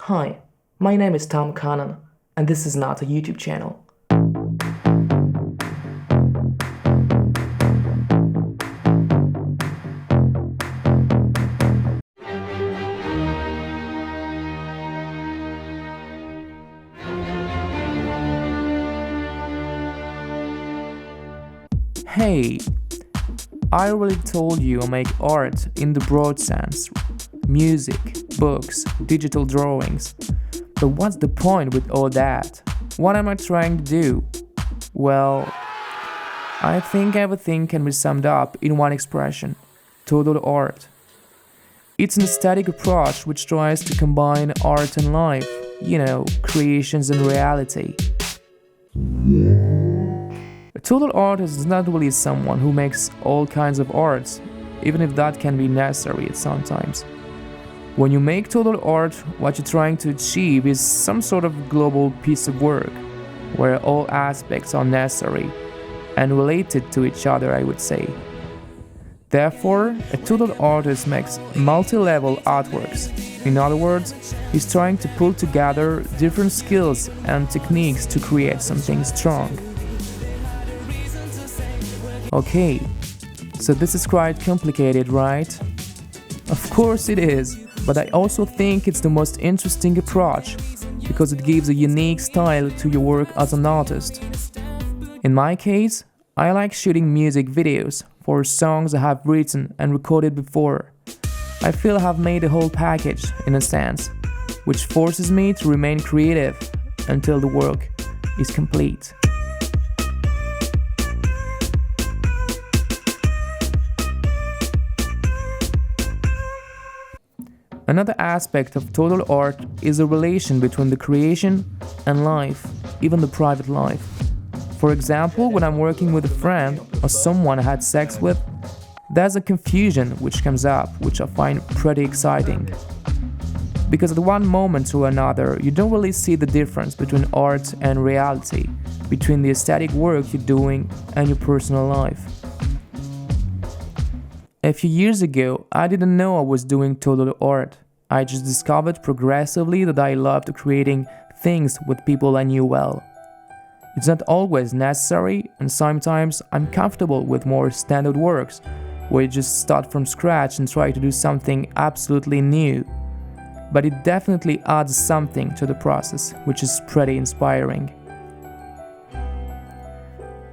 Hi, my name is Tom Connan, and this is not a YouTube channel. Hey, I already told you I make art in the broad sense. Music, books, digital drawings. But what's the point with all that? What am I trying to do? Well, I think everything can be summed up in one expression: total art. It's an aesthetic approach which tries to combine art and life, creations and reality. A total artist is not really someone who makes all kinds of arts, even if that can be necessary at some times. When you make total art, what you're trying to achieve is some sort of global piece of work, where all aspects are necessary and related to each other, I would say. Therefore, a total artist makes multi-level artworks. In other words, he's trying to pull together different skills and techniques to create something strong. Okay, so this is quite complicated, right? Of course it is, but I also think it's the most interesting approach because it gives a unique style to your work as an artist. In my case, I like shooting music videos for songs I have written and recorded before. I feel I have made a whole package, in a sense, which forces me to remain creative until the work is complete. Another aspect of total art is the relation between the creation and life, even the private life. For example, when I'm working with a friend or someone I had sex with, there's a confusion which comes up, which I find pretty exciting. Because at one moment or another, you don't really see the difference between art and reality, between the aesthetic work you're doing and your personal life. A few years ago, I didn't know I was doing total art. I just discovered progressively that I loved creating things with people I knew well. It's not always necessary, and sometimes I'm comfortable with more standard works, where you just start from scratch and try to do something absolutely new. But it definitely adds something to the process, which is pretty inspiring.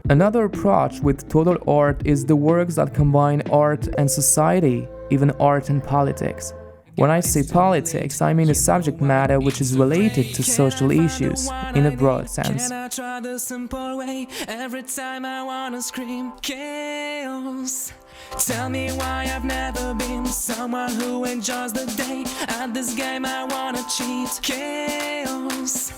Another approach with total art is the works that combine art and society, even art and politics. When I say politics, I mean a subject matter which is related to social issues in a broad sense. Can I try the simple way? Every time I wanna scream chaos. Tell me why I've never been someone who enjoys the day. At this game I wanna cheat chaos.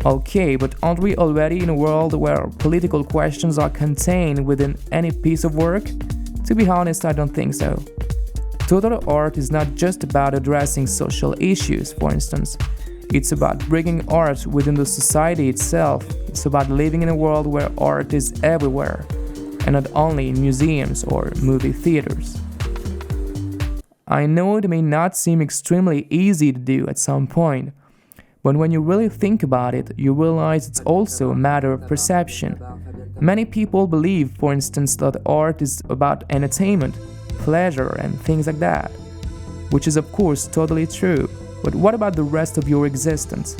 Okay, but aren't we already in a world where political questions are contained within any piece of work? To be honest, I don't think so. Total art is not just about addressing social issues, for instance. It's about bringing art within the society itself. It's about living in a world where art is everywhere, and not only in museums or movie theaters. I know it may not seem extremely easy to do at some point, but when you really think about it, you realize it's also a matter of perception. Many people believe, for instance, that art is about entertainment, pleasure, and things like that, which is of course totally true. But what about the rest of your existence?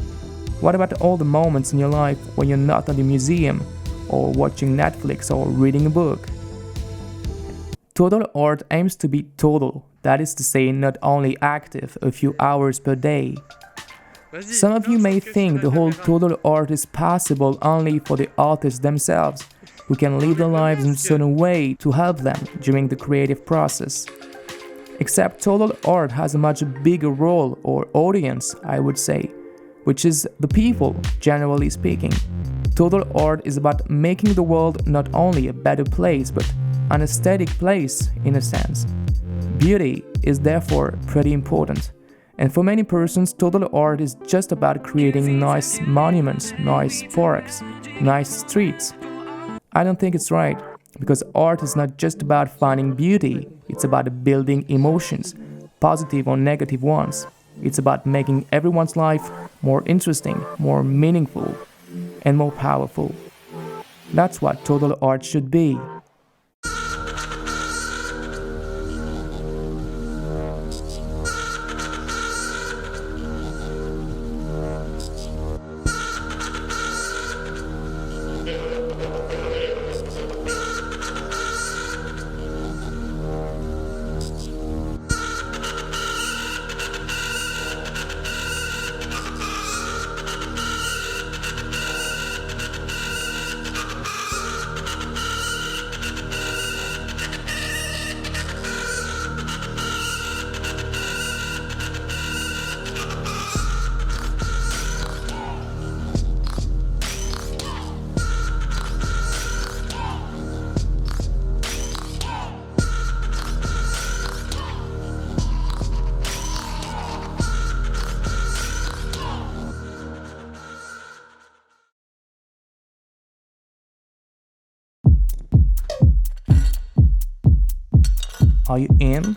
What about all the moments in your life when you're not at the museum, or watching Netflix, or reading a book? Total art aims to be total, that is to say, not only active a few hours per day. Some of you may think the whole total art is possible only for the artists themselves, who can live their lives in a certain way to help them during the creative process. Except total art has a much bigger role or audience, I would say, which is the people, generally speaking. Total art is about making the world not only a better place, but an aesthetic place in a sense. Beauty is therefore pretty important, And for many persons, total art is just about creating nice monuments, nice parks, nice streets. I don't think it's right, because art is not just about finding beauty, it's about building emotions, positive or negative ones. It's about making everyone's life more interesting, more meaningful, and more powerful. That's what total art should be. Are you in?